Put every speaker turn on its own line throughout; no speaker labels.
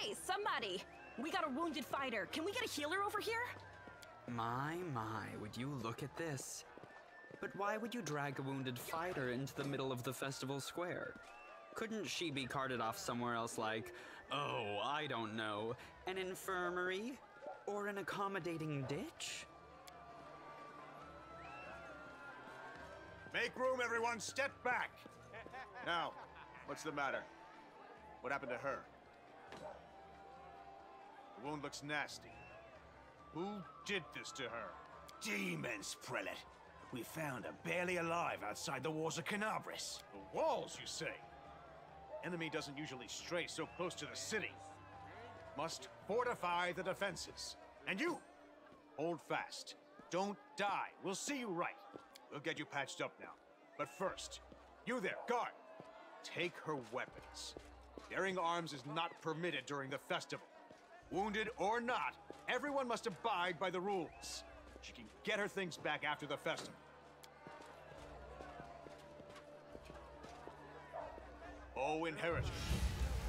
Hey, somebody! We got a wounded fighter. Can we get a healer over here?
My, would you look at this? But why would you drag a wounded fighter into the middle of the festival square? Couldn't she be carted off somewhere else like, oh, I don't know, an infirmary? Or an accommodating ditch?
Make room, everyone! Step back! Now, what's the matter? What happened to her? The wound looks nasty. Who did this to her?
Demons, Prelate. We found her barely alive outside the walls of Canabris.
The walls, you say? Enemy doesn't usually stray so close to the city. Must fortify the defenses. And you, hold fast. Don't die. We'll see you right. We'll get you patched up now. But first, you there, guard. Take her weapons. Bearing arms is not permitted during the festival. Wounded or not, everyone must abide by the rules. She can get her things back after the festival. O Inheritor,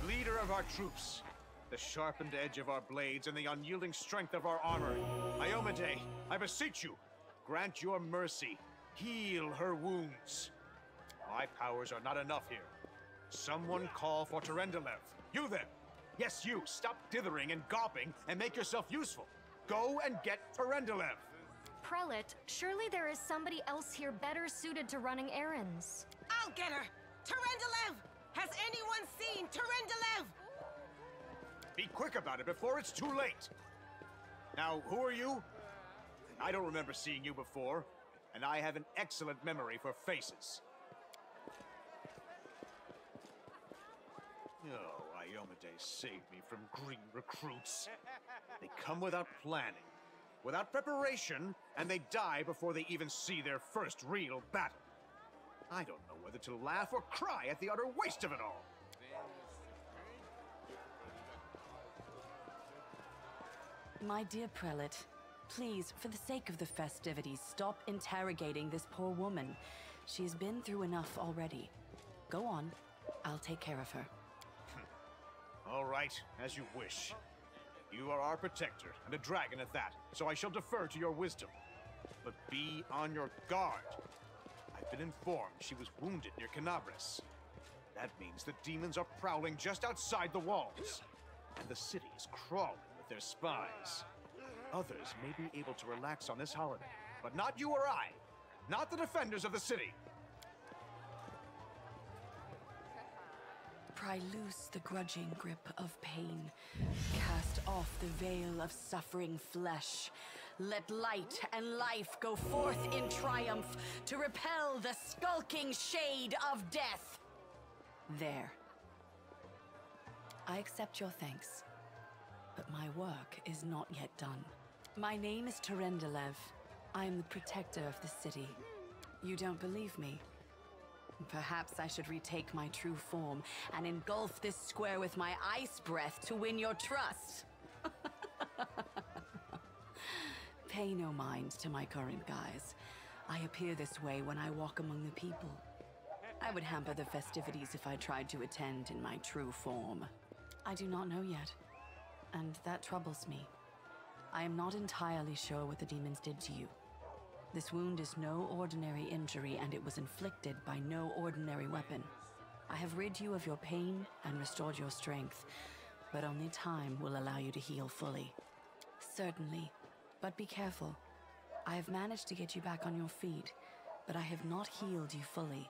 leader of our troops, the sharpened edge of our blades and the unyielding strength of our armor, Iomade, I beseech you, grant your mercy, heal her wounds. My powers are not enough here. Someone call for Terendelev. You there! Yes, you! Stop dithering and gawping and make yourself useful. Go and get Terendelev.
Prelate, surely there is somebody else here better suited to running errands.
I'll get her! Terendelev! Has anyone seen Terendelev?
Be quick about it before it's too late. Now, who are you? I don't remember seeing you before, and I have an excellent memory for faces. Oh, Iomade saved me from green recruits. They come without planning, without preparation, and they die before they even see their first real battle. I don't know whether to laugh or cry at the utter waste of it all.
My dear Prelate, please, for the sake of the festivities, stop interrogating this poor woman. She has been through enough already. Go on. I'll take care of her.
All right, as you wish. You are our protector, and a dragon at that, so I shall defer to your wisdom. But be on your guard. I've been informed she was wounded near Canabris. That means the demons are prowling just outside the walls, and the city is crawling with their spies. Others may be able to relax on this holiday, but not you or I. Not the defenders of the city.
Pry loose the grudging grip of pain. Cast off the veil of suffering flesh. Let light and life go forth in triumph to repel the skulking shade of death. There. I accept your thanks, but my work is not yet done. My name is Terendelev. I am the protector of the city. You don't believe me? Perhaps I should retake my true form and engulf this square with my ice breath to win your trust. Pay no mind to my current guise. I appear this way when I walk among the people. I would hamper the festivities if I tried to attend in my true form. I do not know yet, and that troubles me. I am not entirely sure what the demons did to you. This wound is no ordinary injury, and it was inflicted by no ordinary weapon. I have rid you of your pain and restored your strength, but only time will allow you to heal fully. Certainly, but be careful. I have managed to get you back on your feet, but I have not healed you fully.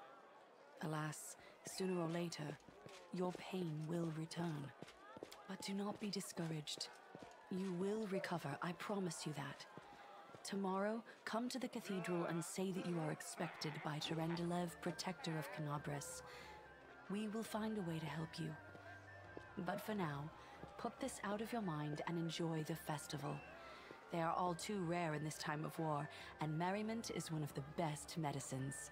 Alas, sooner or later, your pain will return. But do not be discouraged. You will recover, I promise you that. Tomorrow, come to the cathedral and say that you are expected by Terendelev, protector of Canabris. We will find a way to help you. But for now, put this out of your mind and enjoy the festival. They are all too rare in this time of war, and merriment is one of the best medicines.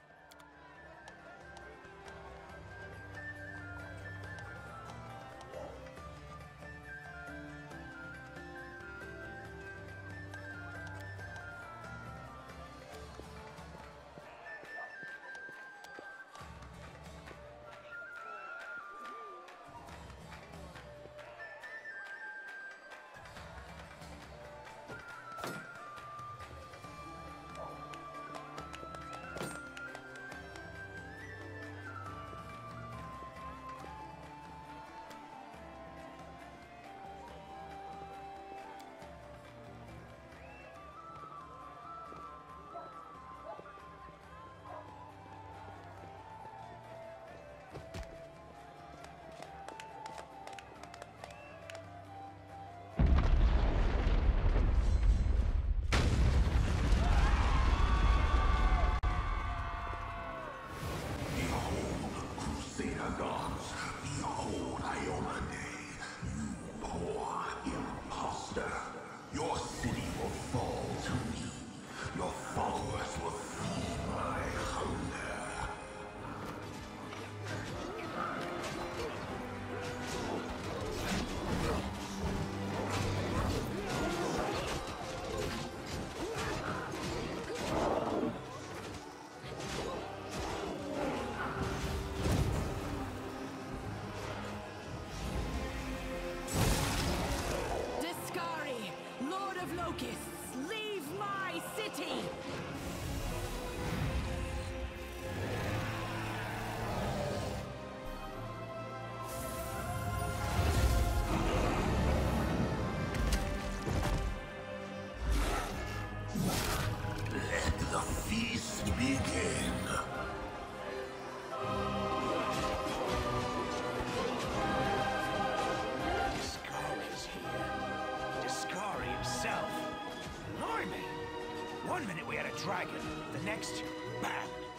dragon. The next, bam,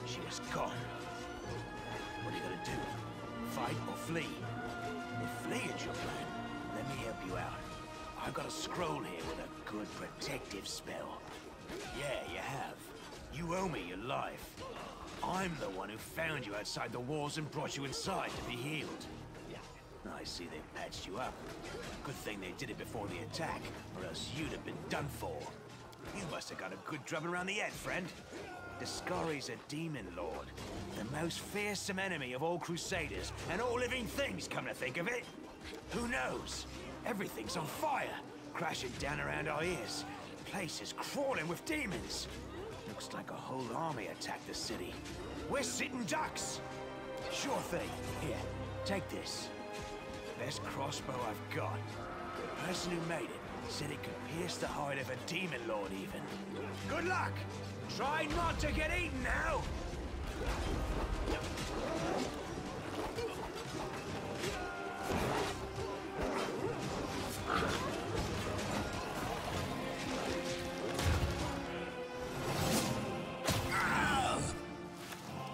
she was gone. What are you gonna do? Fight or flee? If flee is your plan, let me help you out. I've got a scroll here with a good protective spell. Yeah, you have. You owe me your life. I'm the one who found you outside the walls and brought you inside to be healed. I see they patched you up. Good thing they did it before the attack, or else you'd have been done for. You must have got a good drubbing around the head, friend. Discari's a demon lord, the most fearsome enemy of all crusaders and all living things, come to think of it. Who knows? Everything's on fire, crashing down around our ears. Place is crawling with demons. Looks like a whole army attacked the city. We're sitting ducks. Sure thing. Here, take this. Best crossbow I've got. The person who made it said it could pierce the hide of a demon lord even. Good luck! Try not to get eaten now!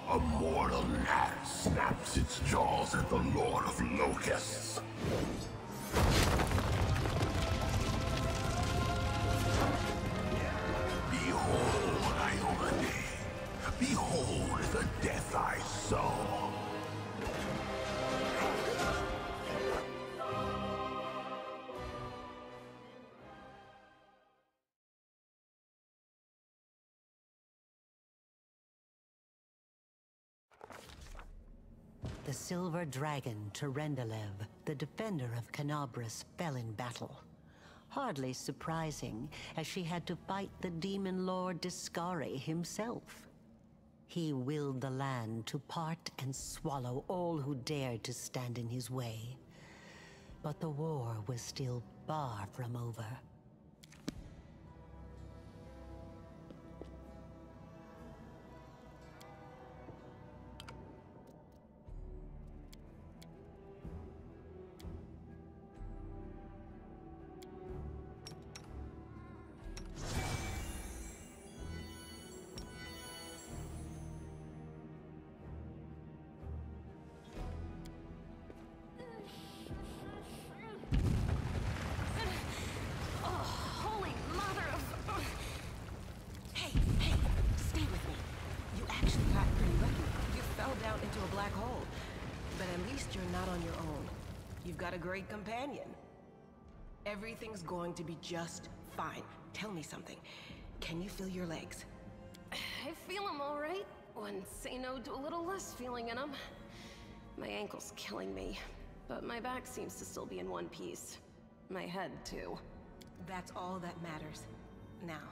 A mortal gnat snaps its jaws at the Lord of Locusts. Behold, Iomade. Behold the death I sow.
The silver dragon, Terendelev, the defender of Canabras, fell in battle. Hardly surprising, as she had to fight the demon lord Discari himself. He willed the land to part and swallow all who dared to stand in his way. But the war was still far from over.
A great companion. Everything's going to be just fine. Tell me something. Can you feel your legs?
I feel them all right. When say no to a little less feeling in them. My ankle's killing me, but my back seems to still be in one piece. My head, too.
That's all that matters. Now,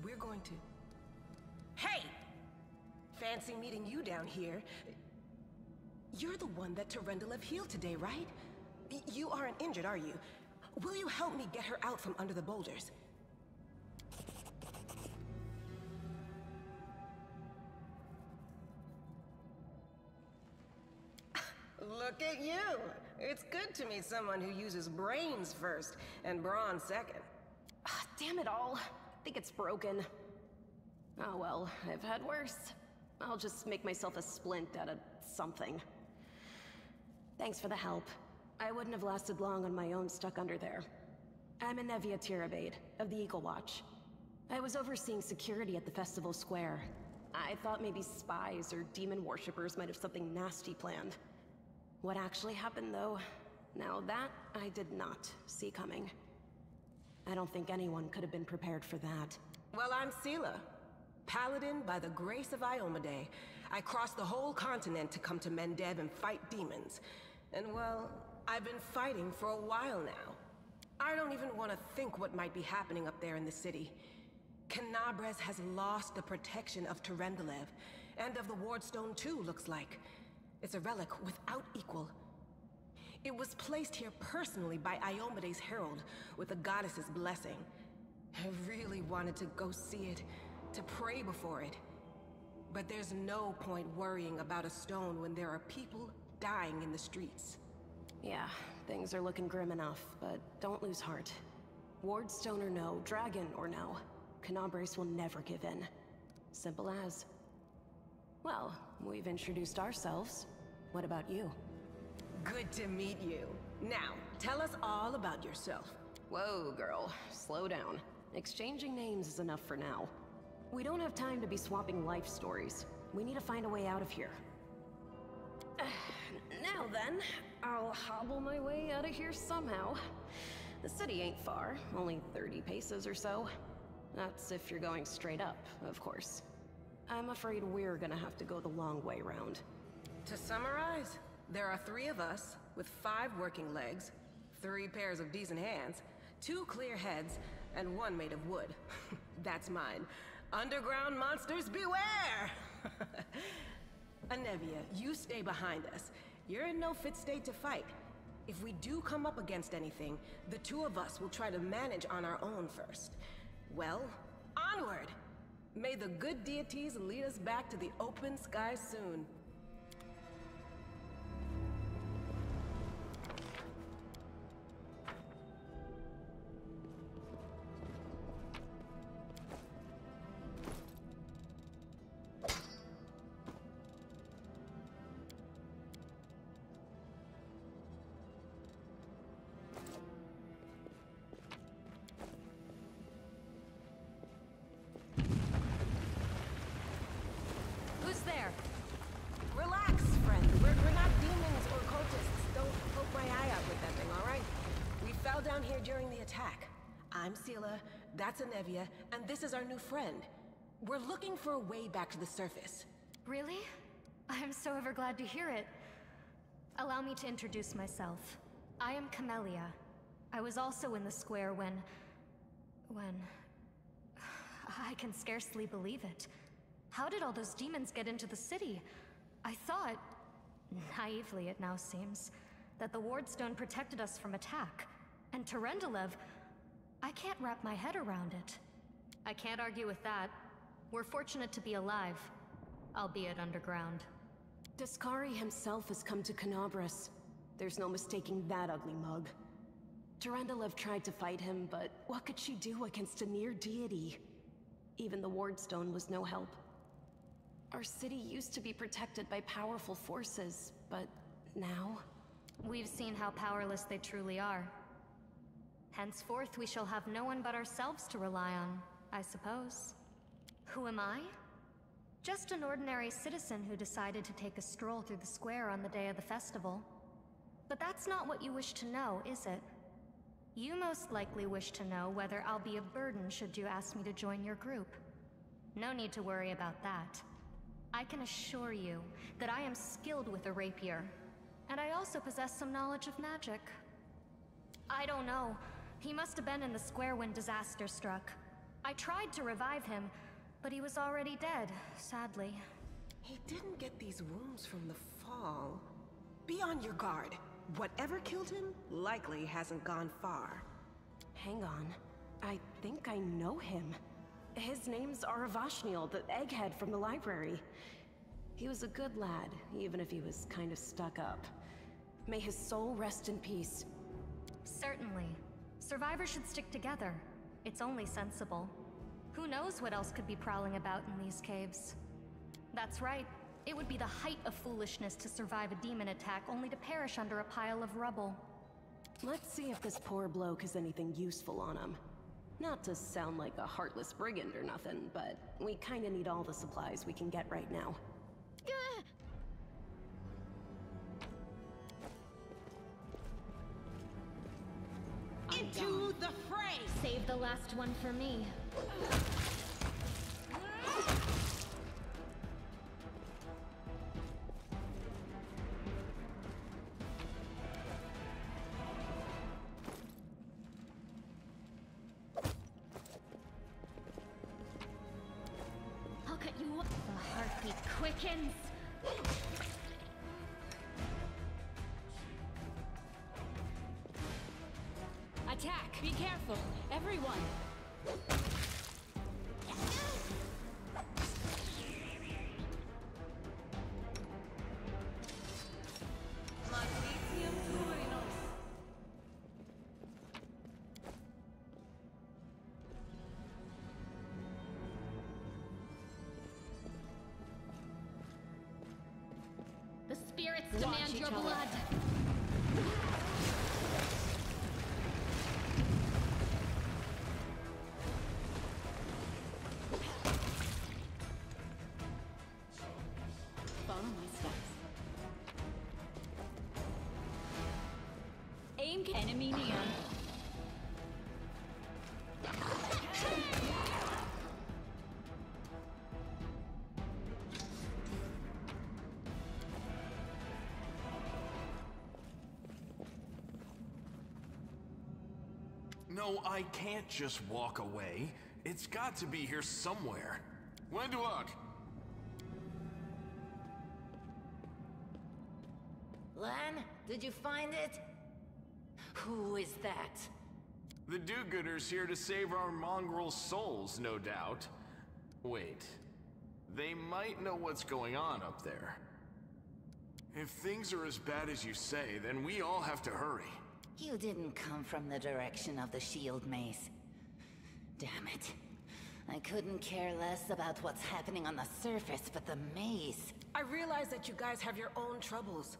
we're going to... Hey! Fancy meeting you down here. You're the one that Terendelev healed today, right? You aren't injured, are you? Will you help me get her out from under the boulders? Look at you! It's good to meet someone who uses brains first and brawn second.
Damn it all. I think it's broken. Oh well, I've had worse. I'll just make myself a splint out of something. Thanks for the help. I wouldn't have lasted long on my own stuck under there. I'm Anevia Tirabade, of the Eagle Watch. I was overseeing security at the festival square. I thought maybe spies or demon worshippers might have something nasty planned. What actually happened, though, now that I did not see coming. I don't think anyone could have been prepared for that.
Well, I'm Sela, paladin by the grace of Iomade. I crossed the whole continent to come to Mendev and fight demons. And well, I've been fighting for a while now. I don't even want to think what might be happening up there in the city. Canabras has lost the protection of Terendelev, and of the Wardstone too, looks like. It's a relic without equal. It was placed here personally by Iomade's herald, with the goddess's blessing. I really wanted to go see it, to pray before it. But there's no point worrying about a stone when there are people dying in the streets.
Yeah, things are looking grim enough, but don't lose heart. Wardstone or no, dragon or no, Canabras will never give in. Simple as. Well, we've introduced ourselves. What about you?
Good to meet you. Now, tell us all about yourself.
Whoa, girl. Slow down. Exchanging names is enough for now. We don't have time to be swapping life stories. We need to find a way out of here. Now then, I'll hobble my way out of here somehow. The city ain't far, only 30 paces or so. That's if you're going straight up, of course. I'm afraid we're gonna have to go the long way round.
To summarize, there are 3 of us, with 5 working legs, 3 pairs of decent hands, 2 clear heads, and 1 made of wood. That's mine. Underground monsters beware! Anevia, you stay behind us. You're in no fit state to fight. If we do come up against anything, the 2 of us will try to manage on our own first. Well, onward! May the good deities lead us back to the open sky soon. I'm Sela, that's Anevia, and this is our new friend. We're looking for a way back to the surface.
Really? I'm so ever glad to hear it. Allow me to introduce myself. I am Camellia. I was also in the square when... I can scarcely believe it. How did all those demons get into the city? I thought, naively it now seems, that the Wardstone protected us from attack. And Terendelev... I can't wrap my head around it. I can't argue with that. We're fortunate to be alive, albeit underground.
Discari himself has come to Canabras. There's no mistaking that ugly mug. Terendelev tried to fight him, but what could she do against a near deity? Even the Wardstone was no help. Our city used to be protected by powerful forces, but now...
We've seen how powerless they truly are. Henceforth, we shall have no one but ourselves to rely on, I suppose. Who am I? Just an ordinary citizen who decided to take a stroll through the square on the day of the festival. But that's not what you wish to know, is it? You most likely wish to know whether I'll be a burden should you ask me to join your group. No need to worry about that. I can assure you that I am skilled with a rapier, and I also possess some knowledge of magic. I don't know. He must have been in the square when disaster struck. I tried to revive him, but he was already dead, sadly.
He didn't get these wounds from the fall. Be on your guard. Whatever killed him likely hasn't gone far.
Hang on. I think I know him. His name's Aravashniel, the egghead from the library. He was a good lad, even if he was kind of stuck up. May his soul rest in peace.
Certainly. Survivors should stick together. It's only sensible. Who knows what else could be prowling about in these caves? That's right. It would be the height of foolishness to survive a demon attack only to perish under a pile of rubble.
Let's see if this poor bloke has anything useful on him. Not to sound like a heartless brigand or nothing, but we kinda need all the supplies we can get right now.
Into the fray!
Save the last one for me.
I'll cut you up. The heartbeat quickens. Attack! Be careful, everyone! demand your blood.
Follow my steps. Aim enemy near.
No, I can't just walk away. It's got to be here somewhere. When do I?
Lan, did you find it? Who is that?
The do-gooders here to save our mongrel souls, no doubt. Wait. They might know what's going on up there. If things are as bad as you say, then we all have to hurry.
You didn't come from the direction of the shield maze. Damn it. I couldn't care less about what's happening on the surface, but the maze...
I realize that you guys have your own troubles,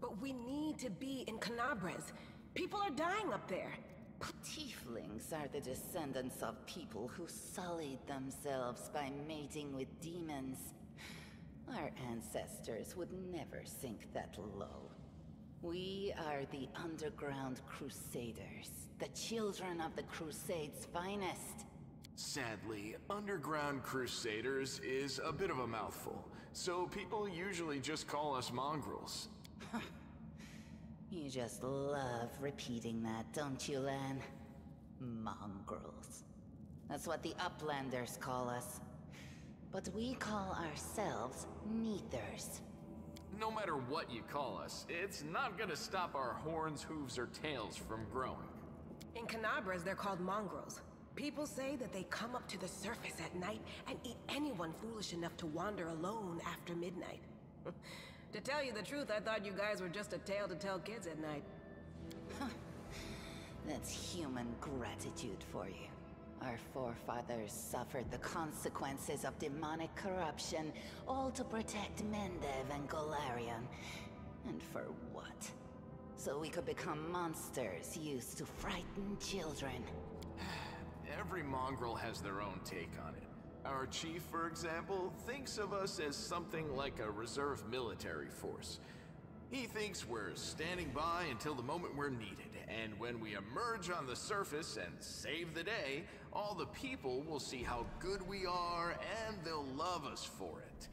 but we need to be in Canabres. People are dying up there.
Tieflings are the descendants of people who sullied themselves by mating with demons. Our ancestors would never sink that low. We are the Underground Crusaders, the children of the Crusades' finest.
Sadly, Underground Crusaders is a bit of a mouthful, so people usually just call us mongrels.
You just love repeating that, don't you, Lan? Mongrels. That's what the Uplanders call us. But we call ourselves Neathers.
No matter what you call us, it's not gonna stop our horns, hooves, or tails from growing.
In Canabres, they're called mongrels. People say that they come up to the surface at night and eat anyone foolish enough to wander alone after midnight. To tell you the truth, I thought you guys were just a tale to tell kids at night.
That's human gratitude for you. Our forefathers suffered the consequences of demonic corruption, all to protect Mendev and Golarion. And for what? So we could become monsters used to frighten children.
Every mongrel has their own take on it. Our chief, for example, thinks of us as something like a reserve military force. He thinks we're standing by until the moment we're needed, and when we emerge on the surface and save the day, all the people will see how good we are, and they'll love us for it.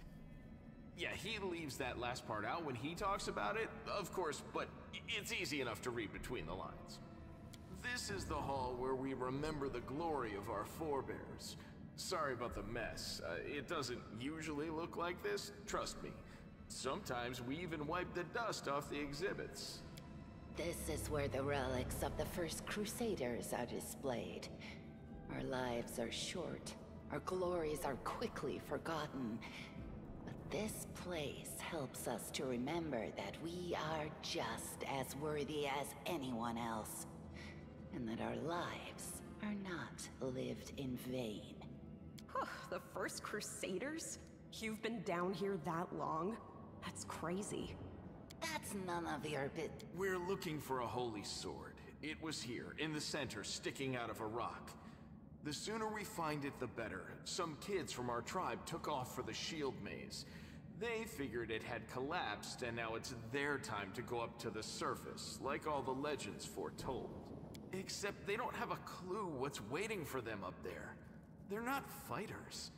Yeah, he leaves that last part out when he talks about it, of course, but it's easy enough to read between the lines. This is the hall where we remember the glory of our forebears. Sorry about the mess. It doesn't usually look like this, trust me. Sometimes we even wipe the dust off the exhibits.
This is where the relics of the first Crusaders are displayed. Our lives are short. Our glories are quickly forgotten. But this place helps us to remember that we are just as worthy as anyone else. And that our lives are not lived in vain.
The first Crusaders? You've been down here that long? That's crazy.
That's none of your bit.
We're looking for a holy sword. It was here, in the center, sticking out of a rock. The sooner we find it, the better. Some kids from our tribe took off for the shield maze. They figured it had collapsed, and now it's their time to go up to the surface, like all the legends foretold. Except they don't have a clue what's waiting for them up there. They're not fighters.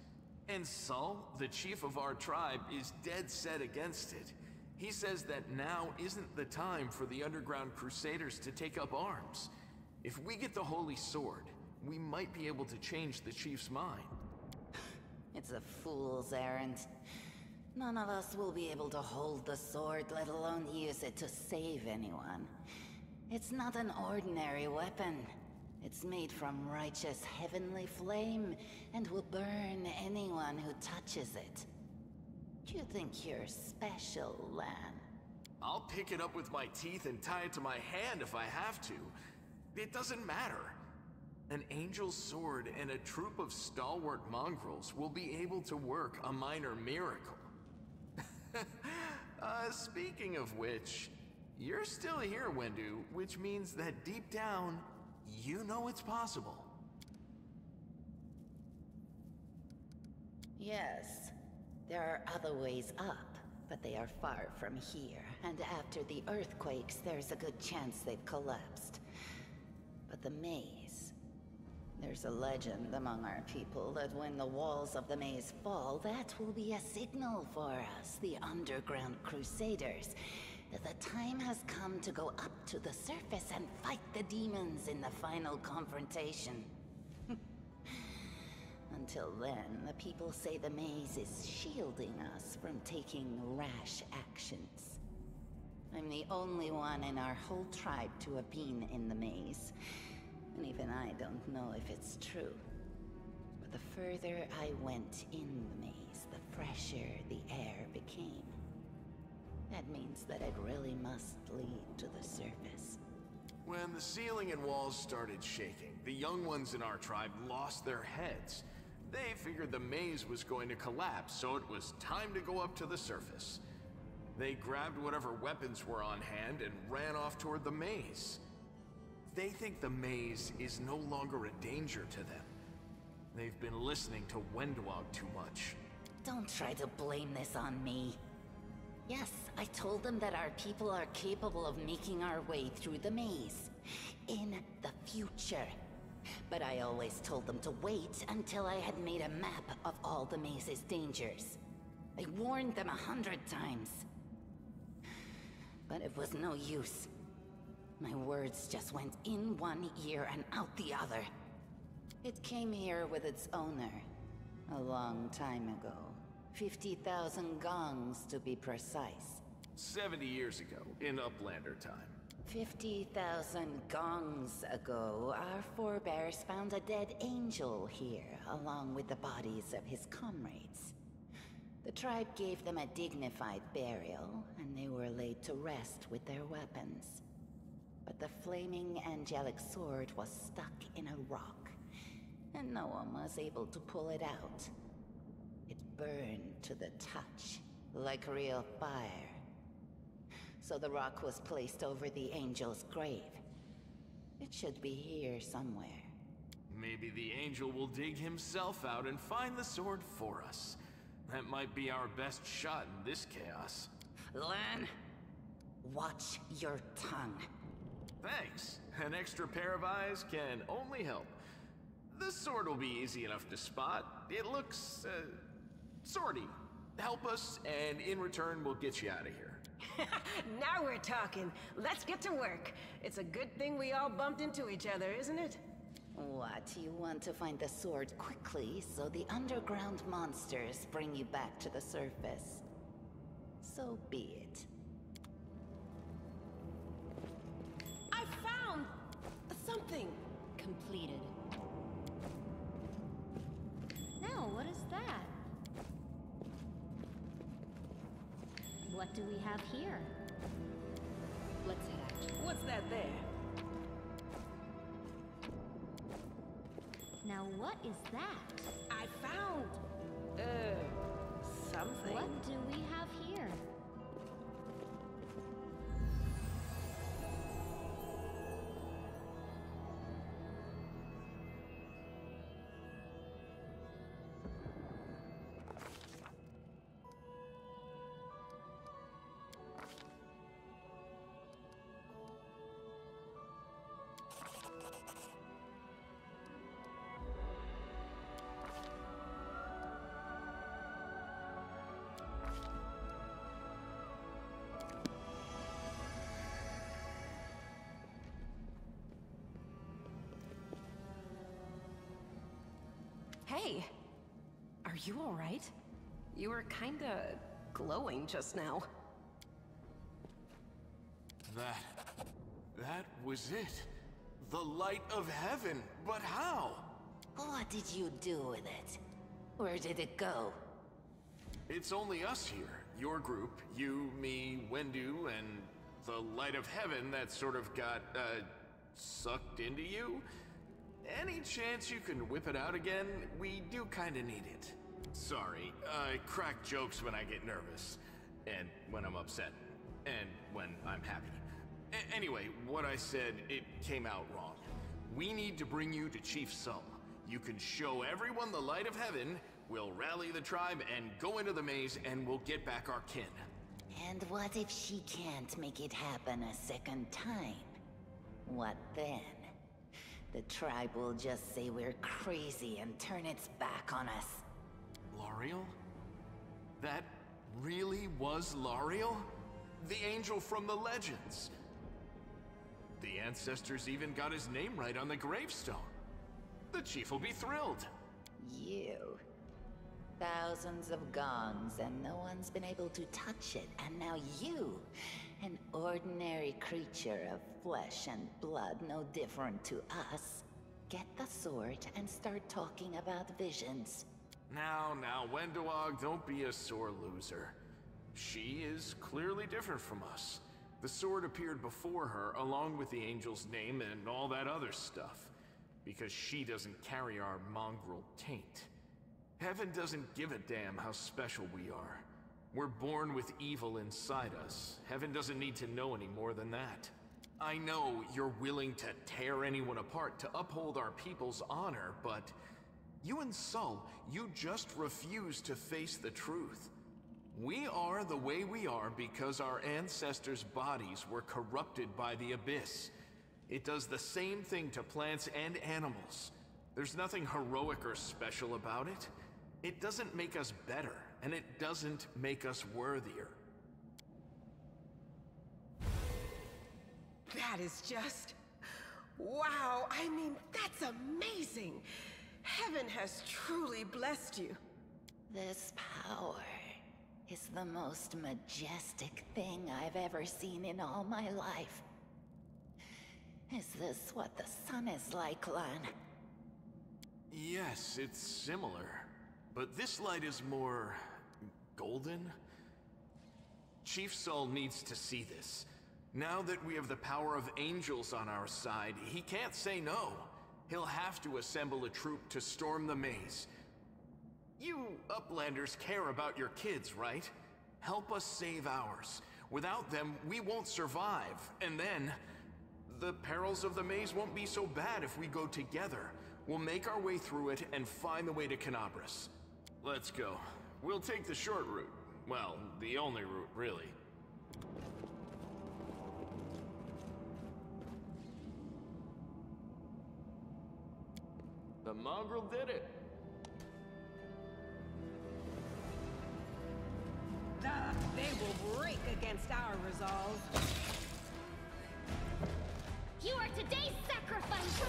And Saul, the chief of our tribe, is dead set against it. He says that now isn't the time for the Underground Crusaders to take up arms. If we get the Holy Sword, we might be able to change the chief's mind.
It's a fool's errand. None of us will be able to hold the sword, let alone use it to save anyone. It's not an ordinary weapon. It's made from righteous heavenly flame, and will burn anyone who touches it. You think you're special, Lan?
I'll pick it up with my teeth and tie it to my hand if I have to. It doesn't matter. An angel's sword and a troop of stalwart mongrels will be able to work a minor miracle. Speaking of which, you're still here, Wendu, which means that deep down, you know it's possible.
Yes, there are other ways up, but they are far from here. And after the earthquakes, there's a good chance they've collapsed. But the maze... There's a legend among our people that when the walls of the maze fall, that will be a signal for us, the underground crusaders, that the time has come to go up to the surface and fight the demons in the final confrontation. Until then, the people say the maze is shielding us from taking rash actions. I'm the only one in our whole tribe to have been in the maze. And even I don't know if it's true. But the further I went in the maze, the fresher the air became. That means that it really must lead to the surface.
When the ceiling and walls started shaking, the young ones in our tribe lost their heads. They figured the maze was going to collapse, so it was time to go up to the surface. They grabbed whatever weapons were on hand and ran off toward the maze. They think the maze is no longer a danger to them. They've been listening to Wendwog too much.
Don't try to blame this on me. Yes, I told them that our people are capable of making our way through the maze. In the future. But I always told them to wait until I had made a map of all the maze's dangers. I warned them 100 times. But it was no use. My words just went in one ear and out the other. It came here with its owner. A long time ago. 50,000 gongs to be precise.
70 years ago, in Uplander time.
50,000 gongs ago, our forebears found a dead angel here, along with the bodies of his comrades. The tribe gave them a dignified burial, and they were laid to rest with their weapons. But the flaming angelic sword was stuck in a rock, and no one was able to pull it out. It burned to the touch, like real fire. So the rock was placed over the angel's grave. It should be here somewhere.
Maybe the angel will dig himself out and find the sword for us. That might be our best shot in this chaos.
Lan, watch your tongue.
Thanks. An extra pair of eyes can only help. The sword will be easy enough to spot. It looks, swordy. Help us, and in return, we'll get you out of here.
Now we're talking. Let's get to work. It's a good thing we all bumped into each other, isn't it?
What, you want to find the sword quickly so the underground monsters bring you back to the surface? So be it.
I found something.
Completed. Now, what is that? What do we have here? Let's head out.
What's that there?
Now, what is that?
I found... something.
What do we have here?
Hey! Are you alright? You were kinda glowing just now.
That was it. The light of heaven. But how?
What did you do with it? Where did it go?
It's only us here. Your group, you, me, Wendu, and the light of heaven that sort of got, sucked into you. Any chance you can whip it out again? We do kinda need it. Sorry, I crack jokes when I get nervous. And when I'm upset. And when I'm happy. Anyway, what I said, it came out wrong. We need to bring you to Chief Sull. You can show everyone the light of heaven, we'll rally the tribe and go into the maze, and we'll get back our kin.
And what if she can't make it happen a second time? What then? The tribe will just say we're crazy and turn its back on us.
L'Ariel? That really was L'Ariel? The angel from the legends. The ancestors even got his name right on the gravestone. The chief will be thrilled.
You. Thousands of gongs and no one's been able to touch it. And now you, an ordinary creature of flesh and blood, no different to us, get the sword and start talking about visions.
Now, Wendowog, don't be a sore loser. She is clearly different from us. The sword appeared before her, along with the angel's name and all that other stuff. Because she doesn't carry our mongrel taint. Heaven doesn't give a damn how special we are. We're born with evil inside us. Heaven doesn't need to know any more than that. I know you're willing to tear anyone apart to uphold our people's honor, but you and Sull, you just refuse to face the truth. We are the way we are because our ancestors' bodies were corrupted by the Abyss. It does the same thing to plants and animals. There's nothing heroic or special about it. It doesn't make us better, and it doesn't make us worthier.
That is just... wow, I mean, that's amazing! Heaven has truly blessed you.
This power is the most majestic thing I've ever seen in all my life. Is this what the sun is like, Lan?
Yes, it's similar. But this light is more... golden? Chief Sull needs to see this. Now that we have the power of angels on our side, he can't say no. He'll have to assemble a troop to storm the maze. You Uplanders care about your kids, right? Help us save ours. Without them, we won't survive. And then, the perils of the maze won't be so bad if we go together. We'll make our way through it and find the way to Canabras. Let's go. We'll take the short route. Well, the only route, really. The mongrel did it.
They will break against our resolve.
You are today's sacrifice!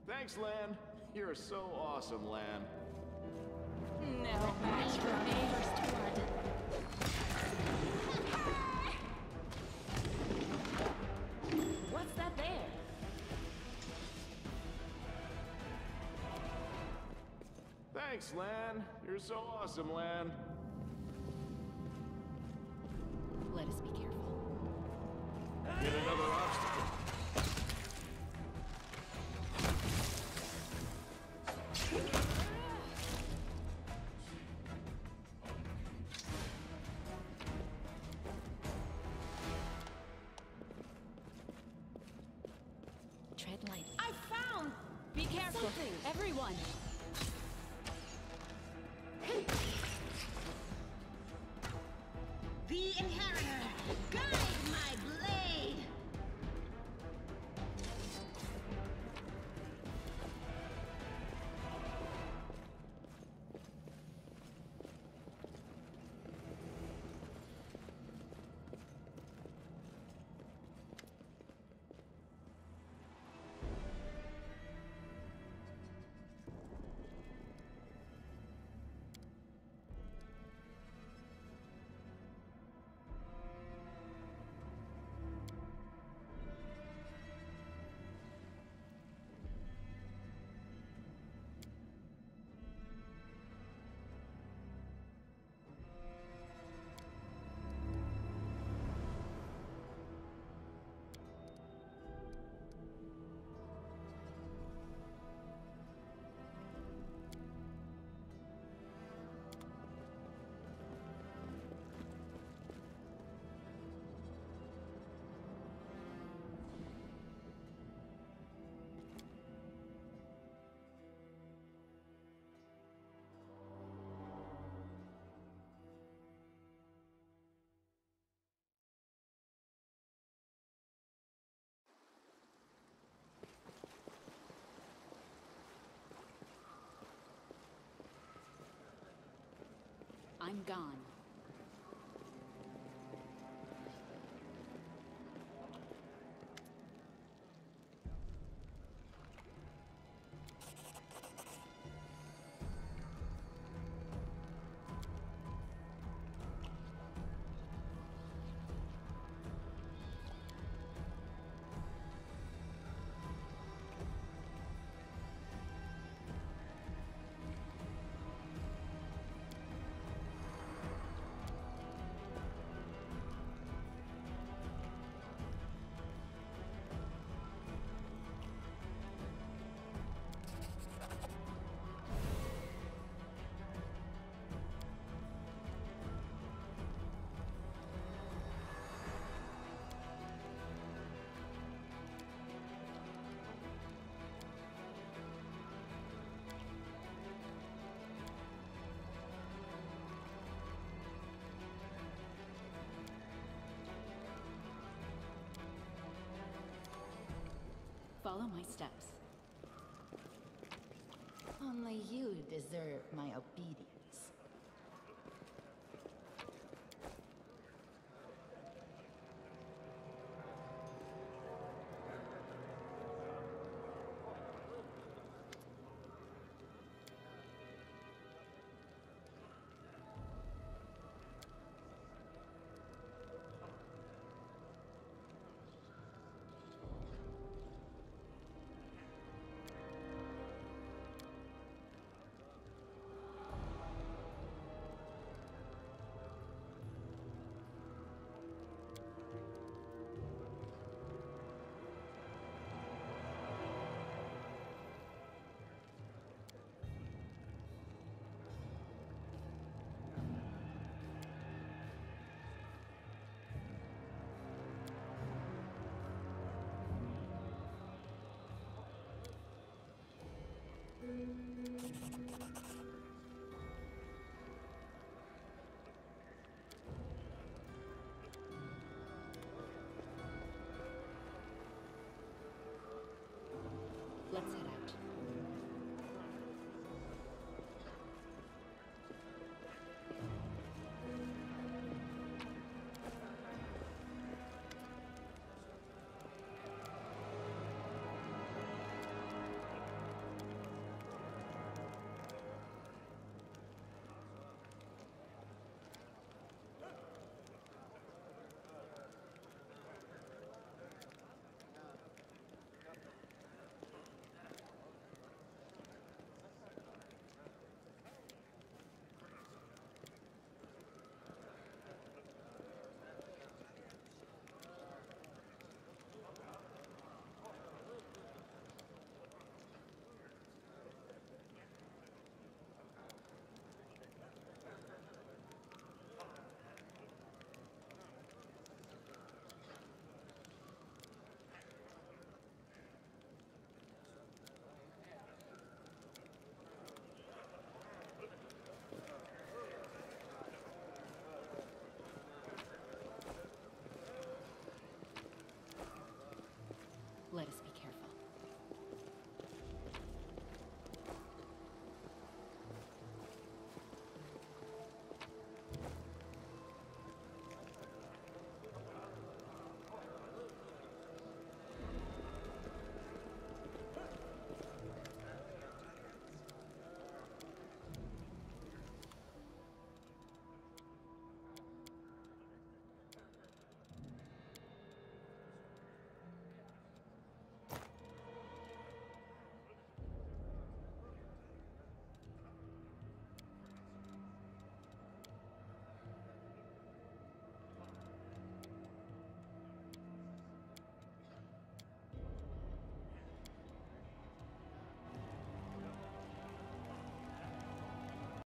Thanks, Lan. You're so awesome, Lan.
No match for me. First blood.
What's that there?
Thanks, Lan. You're so awesome, Lan.
Let us be careful.
Get another obstacle.
Tread light.
I found
Be careful,
something.
everyone.
The Inheritor, guide my blade!
gone. Follow my steps.
Only you deserve my obedience.